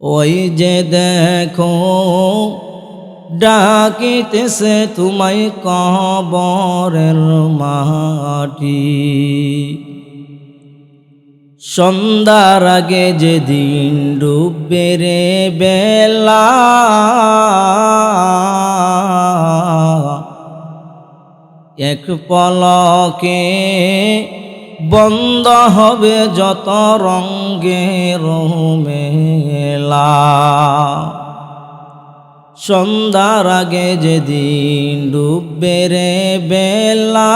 ওই যে দেখো ডাকিতেছে তোমায় কবরের মাটি। সন্ধ্যার আগে যেদিন ডুববে রে বেলা, এক পলকে বন্ধ হবে যত রঙের মেলা। সন্ধ্যার আগে যেদিন ডুববে রে বেলা,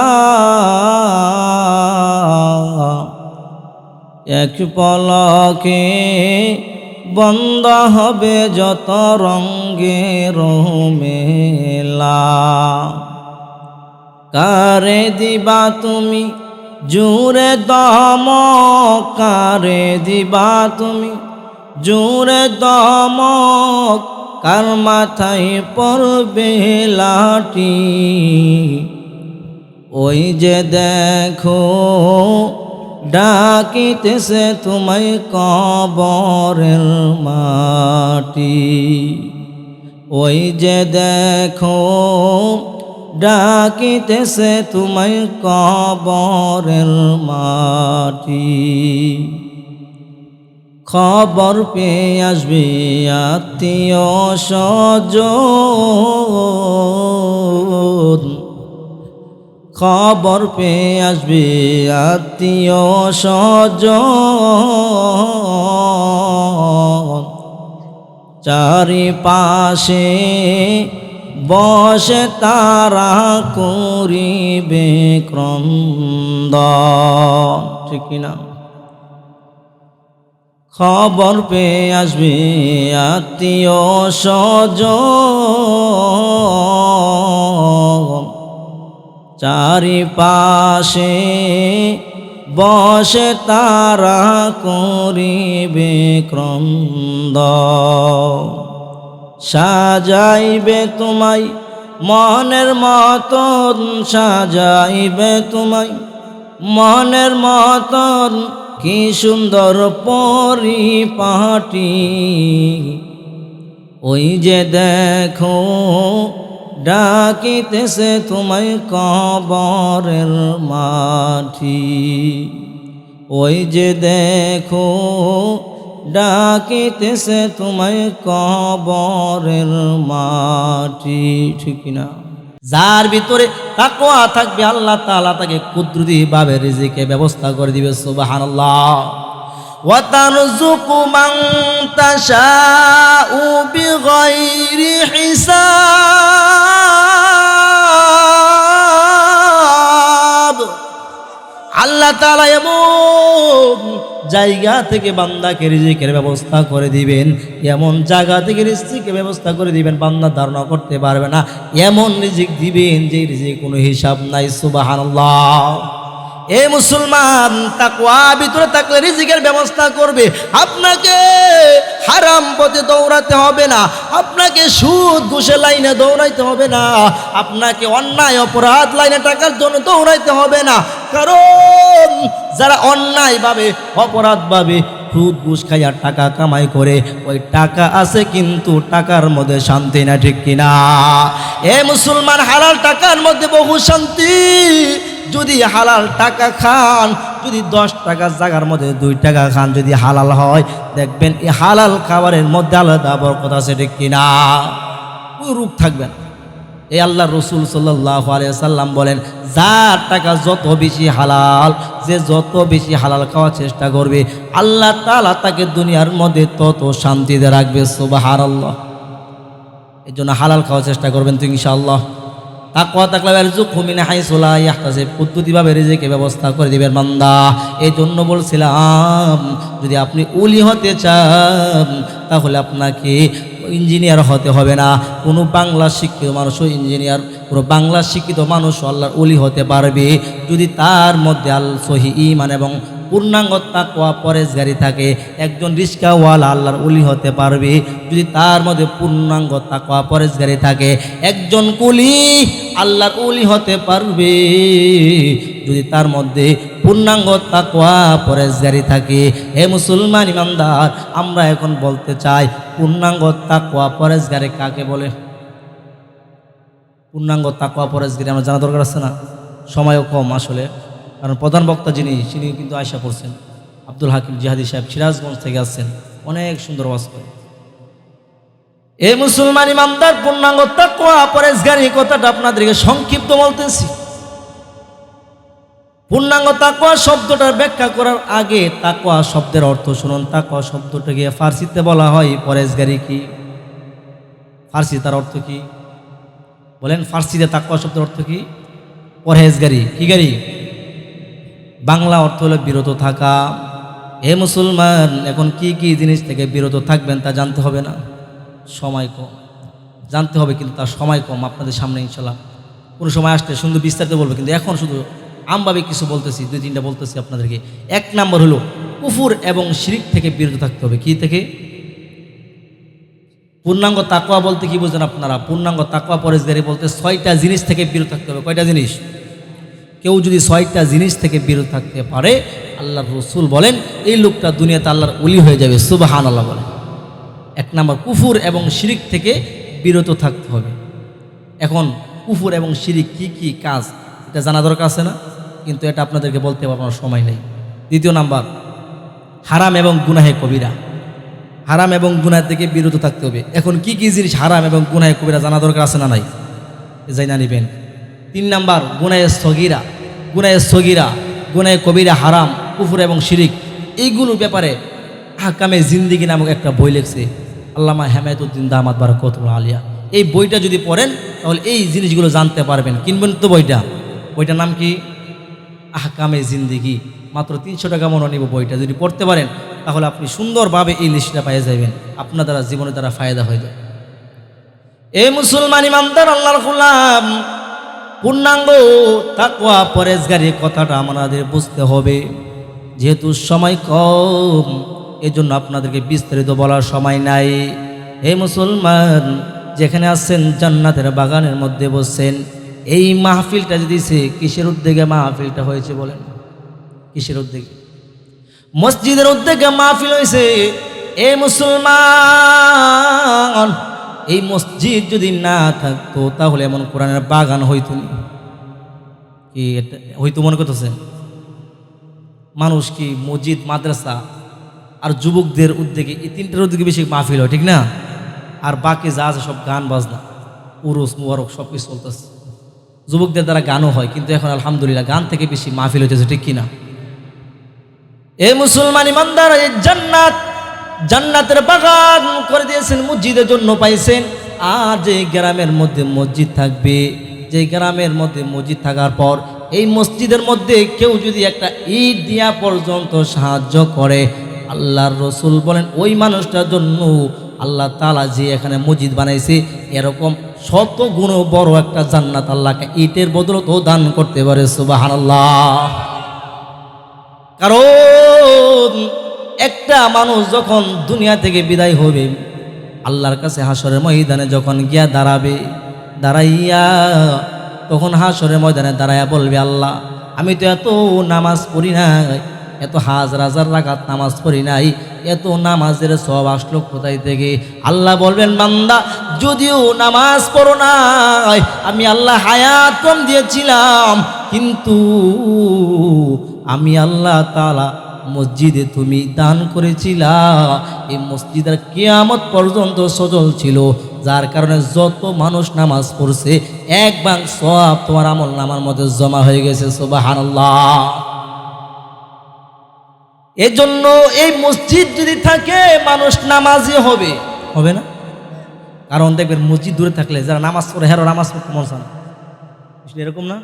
এক পলকে বন্ধ হবে যত রঙের মেলা। কারে দিবা তুমি জোরে দমক, কারে দিবা তুমি জোরে দমক, কার মাথায় পড়বে লাঠি। ওই যে দেখো ডাকিতেছে তোমায় কবরের মাটি। ওই যে দেখো ডাকিতেছে তোমায় কবরের মাটি। খবর পেয়ে আসবে আত্মীয় স্বজন, খবর পেয়ে আসবে আত্মীয় স্বজন। চারিপাশে বসে তারা করিবে ক্রন্দন, ঠিক কিনা? খবর পেয়ে আসবে আত্মীয় স্বজন। চারিপাশে বসে তারা করিবে ক্রন্দন। সাজাইবে তোমায় মনের মতন, সাজাইবে তোমায় মনের মতন, কি সুন্দর পরিপাটি। ওই যে দেখো ডাকিতেছে তোমায় কবরের মাটি। ওই যে দেখো ডাকিতেছে তোমায় কবরের মাটি, ঠিক না? যার ভিতরে তাকওয়া থাকবে আল্লাহ তাআলা তাকে কুদরতিভাবে রিজিকের ব্যবস্থা করে দিবে। সুবহানাল্লাহ। ওয়া তারযুকু মান তাশাউ বিগাইরি হিসাব। আল্লাহ তাআলা এমন জায়গা থেকে বান্দাকে রিজিকের ব্যবস্থা করে দিবেন, এমন জায়গা থেকে রিজিকের ব্যবস্থা করে দিবেন বান্দা ধারণা করতে পারবে না। এমন রিজিক দিবেন যে রিজিক কোনো হিসাব নাই। সুবহানাল্লাহ। এ মুসলমান, তাকওয়া ভিতরে থাকলে রিজিকের ব্যবস্থা করবে। আপনাকে হারাম পথে দৌড়াতে হবে না, আপনাকে সুদ ঘুষের লাইনে দৌড়াইতে হবে না, আপনাকে অন্যায় অপরাধ লাইনে টাকার জন্য দৌড়াইতে হবে না। কারণ যারা অন্যায়ভাবে অপরাধভাবে সুদ ঘুষ খাইয়া টাকা কামাই করে, ওই টাকা আছে কিন্তু টাকার মধ্যে শান্তি না, ঠিক কিনা? এ মুসলমান, হালাল টাকার মধ্যে বহু শান্তি। যদি হালাল টাকা খান, যদি 10 টাকার জায়গার মধ্যে 2 টাকা খান, যদি হালাল হয়, দেখবেন এই হালাল খাবারের মধ্যে আলাদা বরকত আছে, ঠিক কিনা? কোনো রূপ থাকবে না। এই আল্লাহ রসুল সাল্লাল্লাহু আলাইহি সাল্লাম বলেন, যার টাকা যত বেশি হালাল, যে যত বেশি হালাল খাওয়ার চেষ্টা করবে, আল্লাহ তাআলা তাকে দুনিয়ার মধ্যে তত শান্তিতে রাখবে। সুবহানাল্লাহ। এই জন্য হালাল খাওয়ার চেষ্টা করবেন তো ইনশাআল্লাহ। তাকওয়া থাকলে ইয়ারযুকহু মিন হাইসু লা ইয়াহতাসিব, পদ্ধতিভাবে রিজিকের ব্যবস্থা করে দিবেন বান্দা। এই জন্য বলছিলাম, যদি আপনি ওলি হতে চান তাহলে আপনাকে ইঞ্জিনিয়ার হতে হবে না। কোনো বাংলা শিক্ষিত মানুষও ইঞ্জিনিয়ার, কোনো বাংলা শিক্ষিত মানুষ আল্লাহর ওলি হতে পারবে যদি তার মধ্যে সহি ঈমান এবং পূর্ণাঙ্গ তাকওয়া পরেজগারি থাকে, একজন রিস্কাওয়ালা আল্লাহর ওলি হতে পারবে যদি তার মধ্যে পূর্ণাঙ্গ তাকওয়া পরেজগারি থাকে। একজন কুলি আল্লাহর ওলি হতে পারবে যদি তার মধ্যে পূর্ণাঙ্গ তাকওয়া পরেজগারি থাকে। হে মুসলমান ইমানদার, আমরা এখন বলতে চাই পূর্ণাঙ্গ তাকওয়া পরেজগারি কাকে বলে? পূর্ণাঙ্গ তাকওয়া পরেজগারি আমরা জানা দরকার আছে না? সময়ও কম আসলে, কারণ প্রধান বক্তা যিনি কিন্তু আয়সা পড়ছেন, আব্দুল হাকিম জিহাদি সাহেব সিরাজগঞ্জ থেকে আসছেন, অনেক সুন্দর ওয়াজ করে। এ মুসলমান ইমানদার, পূর্ণাঙ্গ তাকওয়া পরেজগারি কথাটা আপনাদেরকে সংক্ষিপ্ত বলতেছি। পূর্ণাঙ্গ তাকওয়া শব্দটার ব্যাখ্যা করার আগে তাকওয়া শব্দের অর্থ শুনুন। তাকওয়া শব্দটাকে ফার্সিতে বলা হয় পরেজগারি। কি ফার্সি, তার অর্থ কি বলেন? ফার্সিতে তাকওয়া শব্দের অর্থ কি? পরহেজগারি। কি গাড়ি? বাংলা অর্থ হলো বিরত থাকা। হে মুসলমান, এখন কি কি জিনিস থেকে বিরত থাকবেন তা জানতে হবে না? সময় কম, জানতে হবে, কিন্তু তার সময় কম। আপনাদের সামনে ইনশাল্লাহ কোনো সময় আসলে সুন্দর বিস্তারিত বলবো, কিন্তু এখন শুধু আমভাবে কিছু বলতেছি, 2-3টা বলতেছি আপনাদেরকে। 1 নম্বর হলো কুফর এবং শিরক থেকে বিরত থাকতে হবে। কি থেকে? পূর্ণাঙ্গ তাকওয়া বলতে কি বুঝেন আপনারা? পূর্ণাঙ্গ তাকওয়া পরেজগারি বলতে 6টা জিনিস থেকে বিরত থাকতে হবে। কয়টা জিনিস? কেউ যদি 6টা জিনিস থেকে বিরত থাকতে পারে, আল্লাহর রাসূল বলেন এই লোকটা দুনিয়াতে আল্লাহর ওলি হয়ে যাবে। সুবহানাল্লাহ বলেন। 1 নম্বর কুফর এবং শিরক থেকে বিরত থাকতে হবে। এখন কুফর এবং শিরক কি কি কাজ, এটা জানা দরকার আছে না? কিন্তু এটা আপনাদেরকে বলতে আমার সময় নেই। 2 নাম্বার, হারাম এবং গুনাহে কবিরা। হারাম এবং গুনাহ থেকে বিরত থাকতে হবে। এখন কি কি জিনিস হারাম এবং গুনাহে কবিরা জানা দরকার আছে না নাই? জানা নিবেন। 3 নাম্বার, গুনাহে সগীরা। গুনাহে সগীরা, গুনাহে কবিরা, হারাম, কুফর এবং শিরক, এইগুলোর ব্যাপারে আহকামে জিন্দেগি নামক একটা বই লিখছে আল্লামা হেমায়েতুদ্দিন দামাত বারাকাতুল্লাহ আলিয়া। এই বইটা যদি পড়েন তাহলে এই জিনিসগুলো জানতে পারবেন। কিনবেন তো বইটা? বইটার নাম কি? আহকামে জিন্দেগি। মাত্র 300 টাকা মনে নিব। বইটা যদি পড়তে পারেন তাহলে আপনি সুন্দরভাবে এই লিস্টটা পেয়ে যাবেন, আপনার দ্বারা জীবনের দ্বারা ফায়দা হয়ে যায়। এ মুসলমান ইমানদার, আল্লাহর গোলাম, পূর্ণাঙ্গ তাকওয়া পরেজগারি কথাটা আমাদের বুঝতে হবে। যেহেতু সময় কম, এজন্য আপনাদেরকে বিস্তারিত বলার সময় নাই। হে মুসলমান, যেখানে আছেন জান্নাতের বাগানের মধ্যে বসছেন, এই মাহফিলটা যদি কিসের উদ্যোগে মাহফিলটা হয়েছে বলেন? কিসের উদ্যোগে? মসজিদের উদ্যোগে মাহফিল হয়েছে। এ মুসলমান, এই মসজিদ যদি না থাকতো তাহলে এমন কোরআনের বাগান হইতো না। কি এটা হইতো মনে করতেছেন? মানুষ কি মসজিদ, মাদ্রাসা আর যুবকদের উদ্যোগে, এই 3টার উদ্যোগে বেশি মাহফিল হয়, ঠিক না? আর বাকি যা আছে সব গান বাজনা, উরুস মুবারক সব কিছু চলতেছে। যুবকদের দ্বারা গানও হয়, কিন্তু এখন আলহামদুলিল্লাহ গান থেকে বেশি মাহফিল হইতেছে, ঠিক কিনা? এ মুসলমান ইমানদার, এই জান্নাতের বাগান করে দিয়েছেন, মসজিদের জন্য পাইছেন। আর যে গ্রামের মধ্যে মসজিদ থাকবে, যে গ্রামের মধ্যে মসজিদ থাকার পর এই মসজিদের মধ্যে কেউ যদি একটা ইট দিয়া পর্যন্ত সাহায্য করে, আল্লাহর রাসূল বলেন ওই মানুষটার জন্য আল্লাহ তাআলা যে এখানে মসজিদ বানাইছে এরকম 100 গুণ বড় একটা জান্নাত আল্লাহকে ইটের বদলতেও দান করতে পারে। সুবহানাল্লাহ। কারণ একটা মানুষ যখন দুনিয়া থেকে বিদায় হবে, আল্লাহর কাছে হাসরের ময়দানে যখন গিয়া দাঁড়াইয়া তখন হাসরের ময়দানে দাঁড়াইয়া বলবে, আল্লাহ আমি তো এত নামাজ পড়ি নাই, এত হাজার হাজার রাকাত নামাজ পড়ি নাই, এত নামাজের সওয়াব আসলো কোথায় থেকে? আল্লাহ বলবেন, বান্দা যদিও নামাজ পড়ো নাই, আমি আল্লাহ হায়াত কম দিয়েছিলাম, কিন্তু আমি আল্লাহ তাআলা মসজিদে তুমি দান করেছিলা, এই মসজিদের কিয়ামত পর্যন্ত সচল ছিল, যার কারণে যত মানুষ নামাজ পড়ছে 1 ভাগ সওয়াব তোমার আমল নামার মধ্যে জমা হয়ে গেছে। সুবহানাল্লাহ। এজন্য এই মসজিদ যদি থাকে মানুষ নামাজি হবে না? কারণ দেখবেন মসজিদ দূরে থাকলে যারা নামাজ পড়ে হেরো নামাজ পড়তে মন চায় না, এরকম না?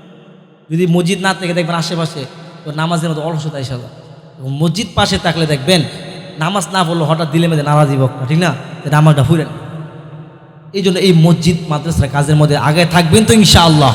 যদি মসজিদ না থেকে দেখবেন আশেপাশে তো নামাজের মতো অলসতা এসে যায়। মসজিদ পাশে থাকলে দেখবেন নামাজ না পড়লো হঠাৎ দিলে মেয়েদের নারাজি বক্তা, ঠিক না? নামাজটা ফুরেন। এই জন্য এই মসজিদ মাদ্রাসার কাজের মধ্যে আগে থাকবেন তো ইনশাআল্লাহ।